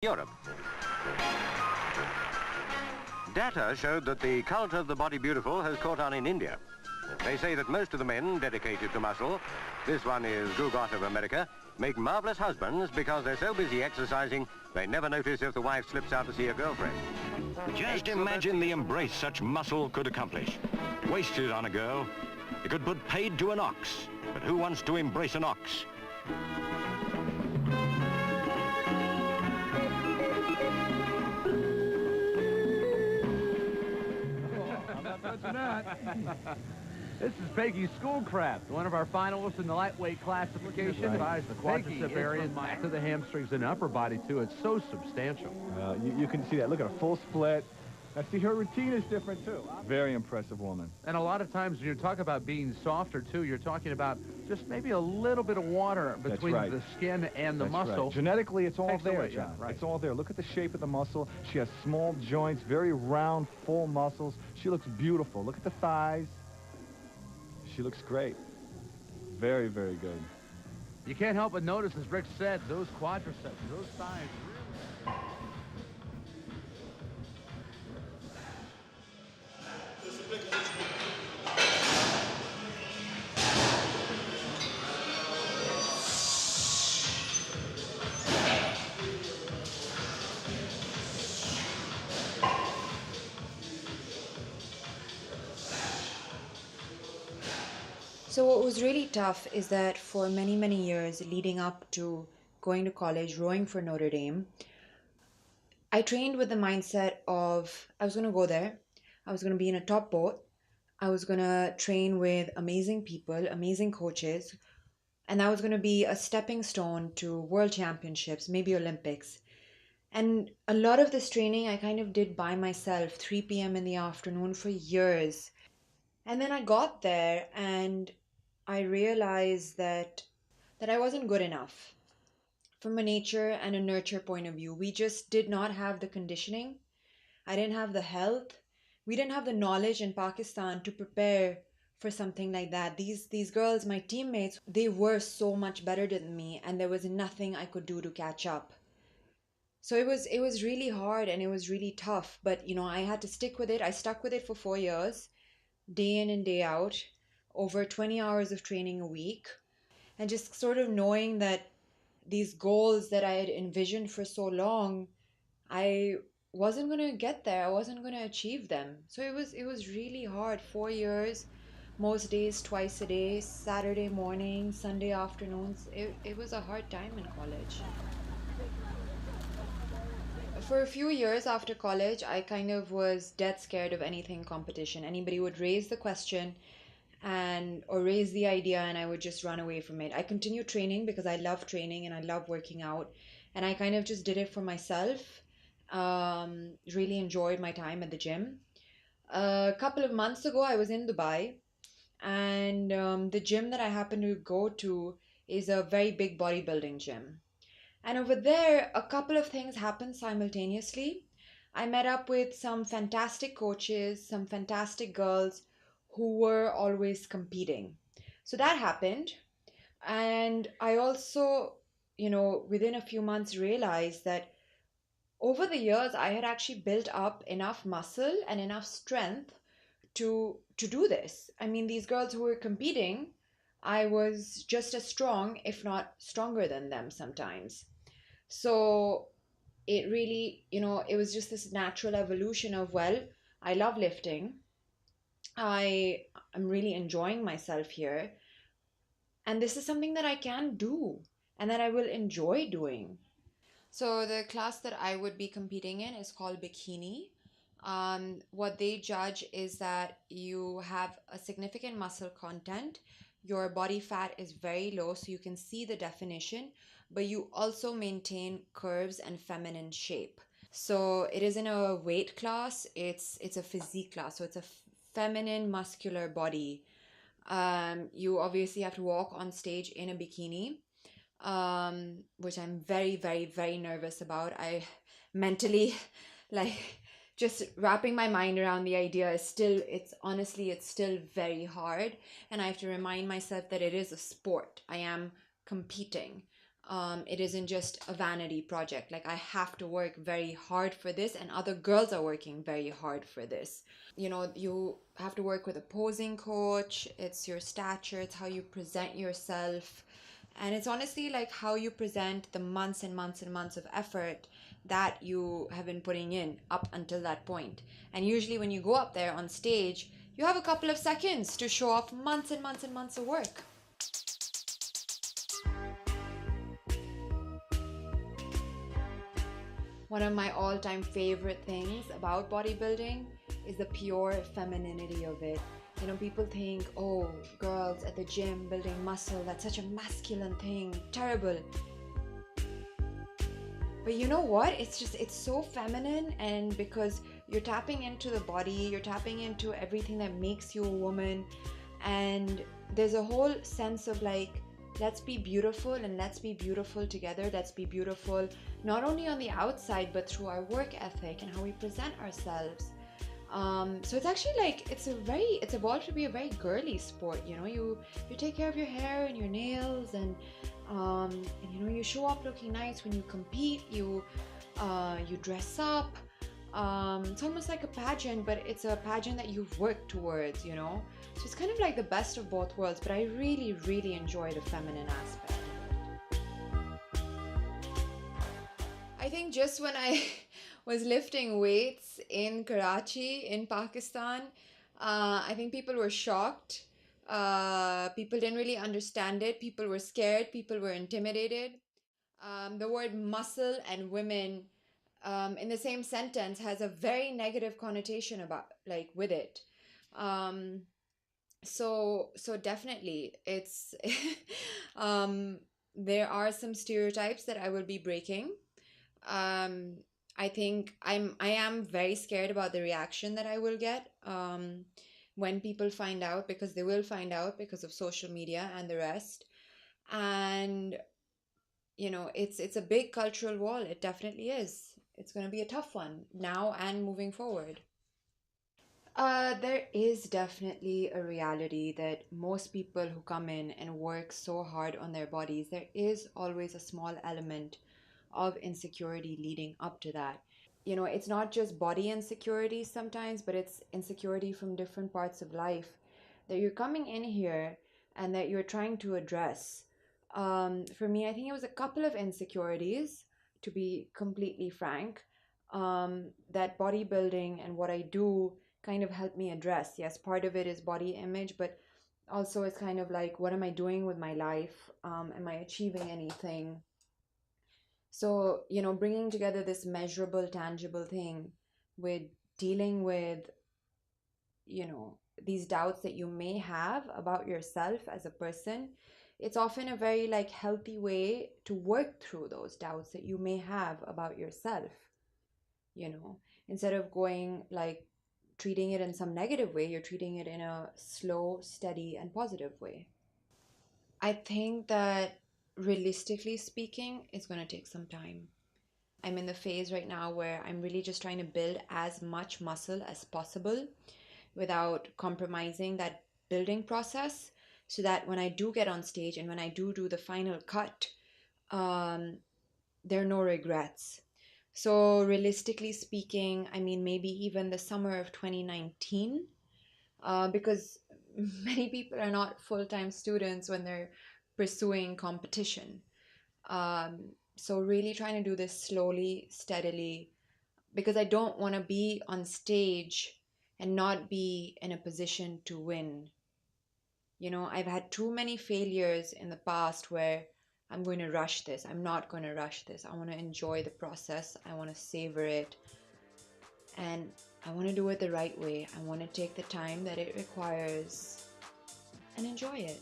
Europe. Data showed that the cult of the body beautiful has caught on in India. They say that most of the men dedicated to muscle, this one is Gugot of America, make marvelous husbands because they're so busy exercising they never notice if the wife slips out to see a girlfriend. Just imagine the embrace such muscle could accomplish. Wasted on a girl, it could put paid to an ox. But who wants to embrace an ox? I'm not touching that. This is Peggy Schoolcraft, one of our finalists in the lightweight classification. Right. The quadricep area to the hamstrings and upper body, too. It's so substantial. You can see that. Look at a full split. I see her routine is different, too. Very impressive woman. And a lot of times when you talk about being softer, too, you're talking about just maybe a little bit of water between the skin and the muscle. Right. Genetically, it's all there, away, John. Yeah, right. It's all there. Look at the shape of the muscle. She has small joints, very round, full muscles. She looks beautiful. Look at the thighs. She looks great. Very, very good. You can't help but notice, as Rick said, those quadriceps, those thighs. So what was really tough is that for many, many years leading up to going to college, rowing for Notre Dame, I trained with the mindset of I was going to go there, I was going to be in a top boat, I was going to train with amazing people, amazing coaches, and that was going to be a stepping stone to world championships, maybe Olympics. And a lot of this training I kind of did by myself, 3 p.m. in the afternoon for years. And then I got there and I realized that I wasn't good enough. From a nature and a nurture point of view, we just did not have the conditioning. I didn't have the health. We didn't have the knowledge in Pakistan to prepare for something like that. These girls, my teammates, they were so much better than me, and there was nothing I could do to catch up. So it was really hard and it was really tough, but I had to stick with it. I stuck with it for 4 years, day in and day out, over 20 hours of training a week, and just sort of knowing that these goals that I had envisioned for so long, I wasn't going to get there. I wasn't going to achieve them. So it was really hard. 4 years, most days twice a day, Saturday morning, Sunday afternoons. It was a hard time in college. For a few years after college, I kind of was dead scared of anything competition. Anybody would raise the question or raise the idea, and I would just run away from it. I continued training because I love training and I love working out, and I kind of just did it for myself. Really enjoyed my time at the gym. A couple of months ago, I was in Dubai, and the gym that I happen to go to is a very big bodybuilding gym. And over there, a couple of things happened simultaneously. I met up with some fantastic coaches, some fantastic girls who were always competing. So that happened. And I also, within a few months realized that over the years, I had actually built up enough muscle and enough strength to do this. I mean, these girls who were competing, I was just as strong, if not stronger than them sometimes. So it really, it was just this natural evolution of, well, I love lifting. I am really enjoying myself here. And this is something that I can do and that I will enjoy doing. So the class that I would be competing in is called Bikini. What they judge is that you have a significant muscle content. Your body fat is very low, so you can see the definition, but you also maintain curves and feminine shape. So it isn't a weight class, it's a physique class. So it's a feminine muscular body. You obviously have to walk on stage in a bikini, which I'm very, very, very nervous about. I mentally, just wrapping my mind around the idea is still, it's still very hard. And I have to remind myself that it is a sport. I am competing. It isn't just a vanity project. Like, I have to work very hard for this, and other girls are working very hard for this. You know, you have to work with a posing coach. It's your stature, it's how you present yourself. And it's honestly like how you present the months and months and months of effort that you have been putting in up until that point. And usually when you go up there on stage, you have a couple of seconds to show off months and months and months of work. One of my all-time favorite things about bodybuilding is the pure femininity of it. You know, people think, oh, girls at the gym building muscle, that's such a masculine thing, terrible. But you know what? It's so feminine, and because you're tapping into the body, you're tapping into everything that makes you a woman, and there's a whole sense of like, let's be beautiful and let's be beautiful together. Let's be beautiful not only on the outside, but through our work ethic and how we present ourselves. So it's actually like, it's evolved to be a very girly sport. You know, you take care of your hair and your nails, and you know, you show up looking nice when you compete. You dress up. It's almost like a pageant, but it's a pageant that you've worked towards, you know? So it's kind of like the best of both worlds, but I really, really enjoy the feminine aspect of it. I think just when I was lifting weights in Karachi, in Pakistan, I think people were shocked. People didn't really understand it. People were scared. People were intimidated. The word muscle and women in the same sentence has a very negative connotation with it. So definitely it's there are some stereotypes that I will be breaking. I think I am very scared about the reaction that I will get when people find out, because they will find out because of social media and the rest. And you know, it's a big cultural wall. It definitely is. It's going to be a tough one now and moving forward. There is definitely a reality that most people who come in and work so hard on their bodies, there is always a small element of insecurity leading up to that. You know, it's not just body insecurity sometimes, but it's insecurity from different parts of life that you're coming in here and that you're trying to address. For me, I think it was a couple of insecurities, to be completely frank, that bodybuilding and what I do kind of helped me address. Yes, part of it is body image, but also it's kind of like, what am I doing with my life? Am I achieving anything? So, you know, bringing together this measurable, tangible thing with dealing with, you know, these doubts that you may have about yourself as a person, it's often a very like healthy way to work through those doubts that you may have about yourself. You know, instead of going like treating it in some negative way, you're treating it in a slow, steady, and positive way. I think that realistically speaking, it's going to take some time. I'm in the phase right now where I'm really just trying to build as much muscle as possible without compromising that building process, so that when I do get on stage and when I do the final cut, there are no regrets. So realistically speaking, I mean, maybe even the summer of 2019, because many people are not full-time students when they're pursuing competition. So really trying to do this slowly, steadily, because I don't want to be on stage and not be in a position to win. You know, I've had too many failures in the past where I'm going to rush this. I'm not going to rush this. I want to enjoy the process. I want to savor it. And I want to do it the right way. I want to take the time that it requires and enjoy it.